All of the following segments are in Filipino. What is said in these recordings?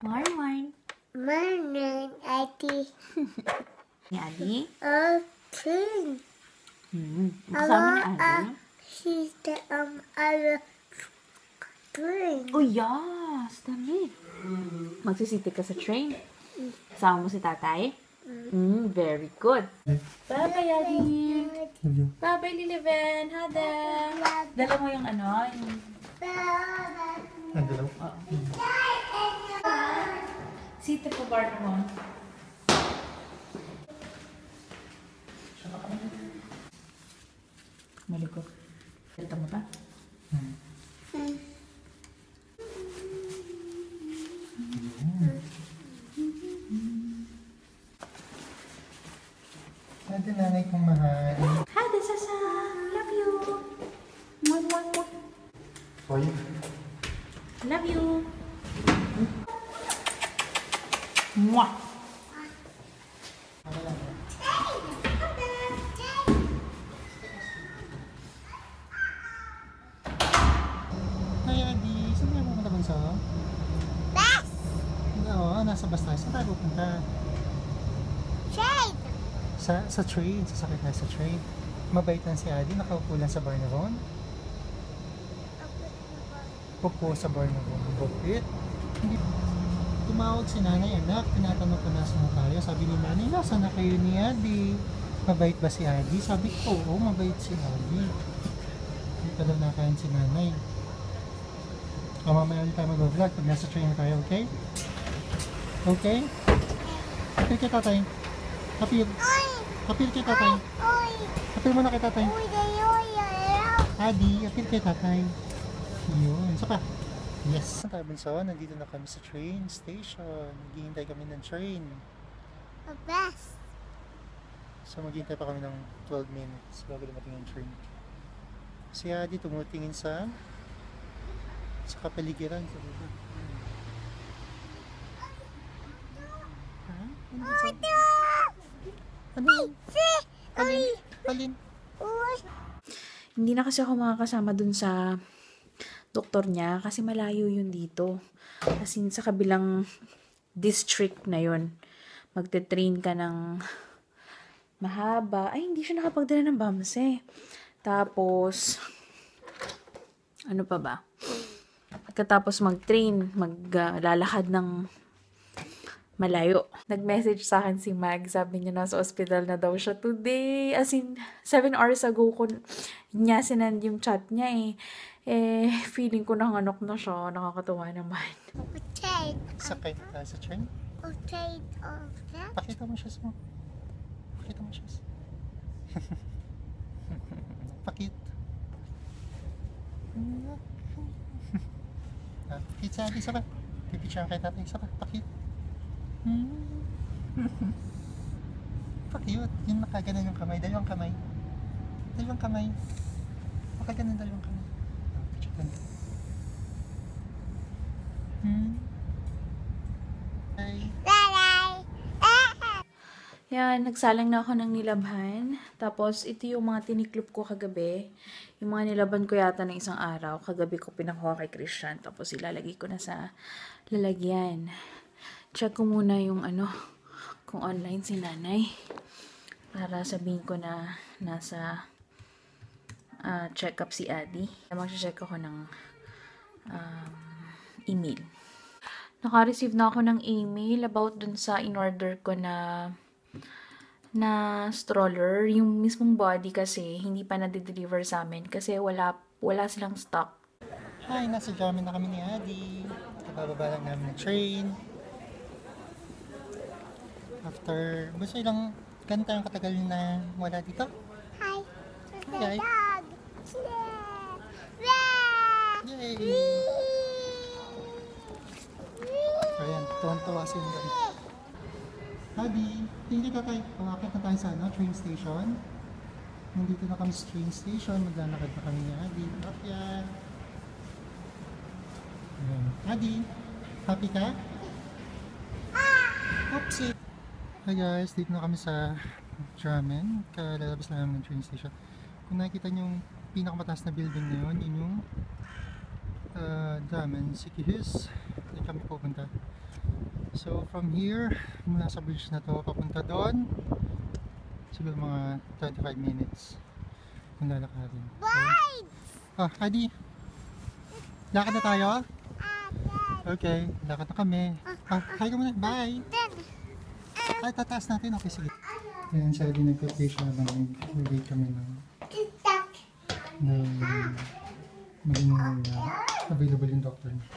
Marmar. Morning, Ate. Ni Adi? Okay. Kasama ni Adi? She's the other train. Oh, yes! Dami. Magsisiti ka sa train? Kasama mo si tatay? Very good. Bye-bye, Adi. Bye-bye, Liliven. Hada. Dala mo yung ano? Yung... Andalaw? Sita po, bar mo. Malikot. Dito mo pa? Ate, nanay kong mahal. Hada, Sasa. Love you. Mwah, mwah, mwah. Hoy, Love you. Mwah. Hi, Adi. Saan tayo pupunta, Bunso? Bus. Oo, nasa bus tayo. Saan tayo pupunta? Train. Sa train. Sasakay tayo sa train. Mabait lang si Adi. Nakaupo lang sa bar na ron. Upo sa bar na ron. Bukit. Hindi. Tumawag si nanay, anak. Tinatanong ko nasa na tayo. Sabi ni nanay, nasa na kayo ni Adi? Mabait ba si Adi? Sabi ko, oo, mabait si Adi. Hindi ka daw nakain si nanay. O, mamaya ulit tayo mag-vlog pag nasa train na tayo, okay? Okay? Kapil kay tatay. Kapil. Kapil kay tatay. Oy. Kapil mo na kay tatay. Oy, oy, Adi, apil kay tatay. Yun. Isa pa. Yes. Tayo bunso, nandito na kami sa train station. Maghihintay kami ng train. A bus. So maghihintay pa kami ng 12 minutes bago dumating yung train. Si Adi tumutingin sa kapaligiran. Sa baba. Ha? Ano? Alin? Alin? Oy. Hindi na kasi ako makakasama dun sa doktor niya kasi malayo yun dito. As in, sa kabilang district na yun. Magte-train ka ng mahaba. Ay, hindi siya nakapagdala ng bamse. Tapos, ano pa ba? Pagkatapos mag-train, maglalakad ng malayo. Nag-message sa akin si Mag. Sabi niya nasa ospital na daw siya today. As in, 7 hours ago ko niya sinend yung chat niya eh. Feeling ko nanganok na siya. Nakakatuwa naman. Train. Sakay na tayo sa train. Train of that. Pakita mo siya mo. Pakita mo siya. Pakit. Pakit sa atin, isa pa. Pipicture kay tatay, isa pa. Pakit. Pakit. Yung nakaganan yung kamay. Dalawang kamay. Dalawang kamay. Makaganan dalawang kamay. Picture ka na. Ay. Yan, nagsalang na ako ng nilabhan. Tapos, ito yung mga tiniklop ko kagabi. Yung mga nilaban ko yata ng isang araw. Kagabi ko pinakuha kay Christian. Tapos, ilalagay ko na sa lalagyan. Check ko muna yung kung online si nanay. Para sabihin ko na nasa check-up si Adi. Mag-check ako ng email. Naka-receive na ako ng email about dun sa in-order ko na stroller. Yung mismong body kasi hindi pa na-deliver sa amin kasi wala silang stock. Hi, nasa Jamin na kami ni Adi. Kabababa lang namin ng train. After, basta ilang ganito yung katagal na wala dito? Hi. Hi. Dog. Yay! Ayan, tuwan-tuwa si Inday. Adi, tingin ka tayo. Pangakit na tayo sa train station. Nandito na kami sa train station. Maglalakad na kami ni Adi. Ayan. Adi, happy ka? Oopsie! Hi guys, dito na kami sa Jamin. Kalalabas na namin ng train station. Kung nakikita nyo yung pinakamataas na building na yun, yun yung Jamin Sikihis. Doon kami pupunta. So from here, mula sa bridge na to, papunta doon, siguro mga 25 minutes kung lalakarin. Bye! So, Adi, lakad na tayo? Okay, lakad na kami. Hi ka muna, bye! Then, Ay, tataas natin, okay, sige. Ayan, siya din nag-play siya habang nag-wait kami ng stuck. maging available yung doctor niya.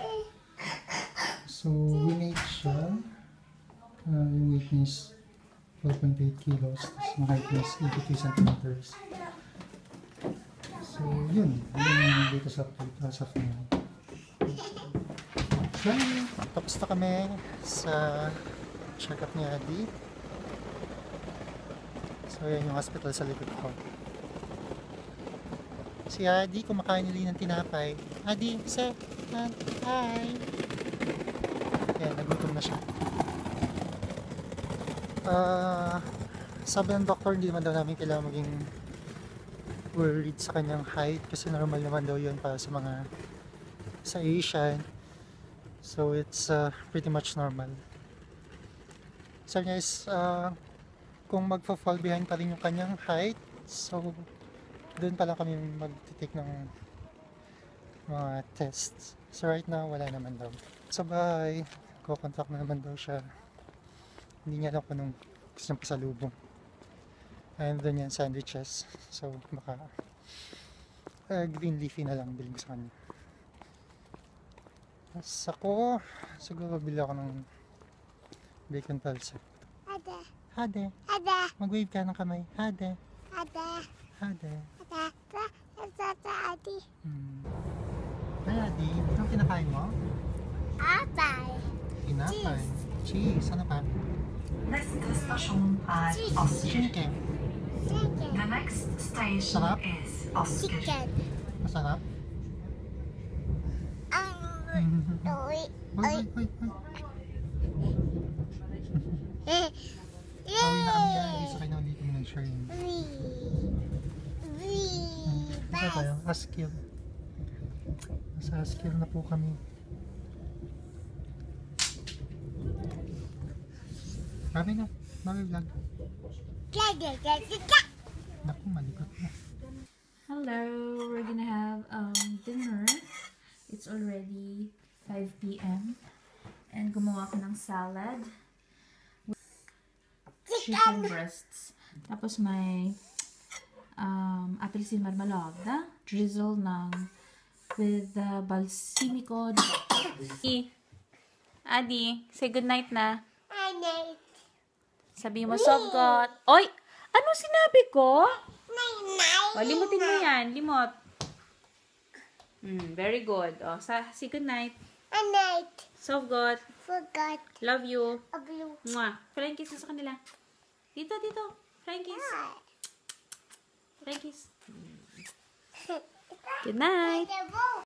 So, winate siya. Yung weight niya is 12.8 kilos. Tapos yung height niya is 83 centimeters. So, yun. Yun yung latest update as of now. So, tapos na kami sa check-up ni Adi. So, yan yung hospital sa likod ko. Si Adi, kumakain nili ng tinapay. Adi, say, hi! Yan, nagutom na siya. Sabi ng doktor, hindi naman daw namin kailangan maging worried sa kanyang height kasi normal naman daw yun para sa mga sa Asian. So, it's pretty much normal. Sabi niya is, kung magfa-fall behind pa rin yung kanyang height, so doon pa lang kami mag-take ng mga tests. So right now, wala naman daw. Sa bahay, ko-contact na naman daw siya. Hindi niya alam kung anong gusto niyang pasalubong. And doon yan, sandwiches. So baka green leafy na lang bilhin ko sa kanya. Tapos ako, siguro bili ako ng bacon pulse. Ada, Hade, ada, mag-wave ka ng kamay. Hade, ada, hade. ada, ada, adi. Ay, Adi, anong kinakain mo? Apay. Tinapay. Cheese. Ano pa? Neste stasjon er Asker. Chicken. Chicken. The next station Sarap. is Asker. Chicken. Masarap? Toy. Uy, uy, uy, uy. Pauwi na kami yan. Hindi sakay na ulit kami ng train. Saan tayo? Askil. Nasa Askil na po kami. Marami na. Marami vlog. Naku, malikot na. Hello, we're gonna have dinner. It's already 5 p.m. And gumawa ko ng salad with chicken breasts. Tapos may apple marmalade, drizzle with balsamico. Adi, say good night na. Sabi mo, Sovgot. Oy! Ano sinabi ko? O, limutin mo yan. Limot. Very good. O, say good night. Sovgot. Forgot Love you. a blue. Mwah. Flying kiss na sa kanila. Dito, dito. Flying kiss. Flying kiss. Good night. The boat.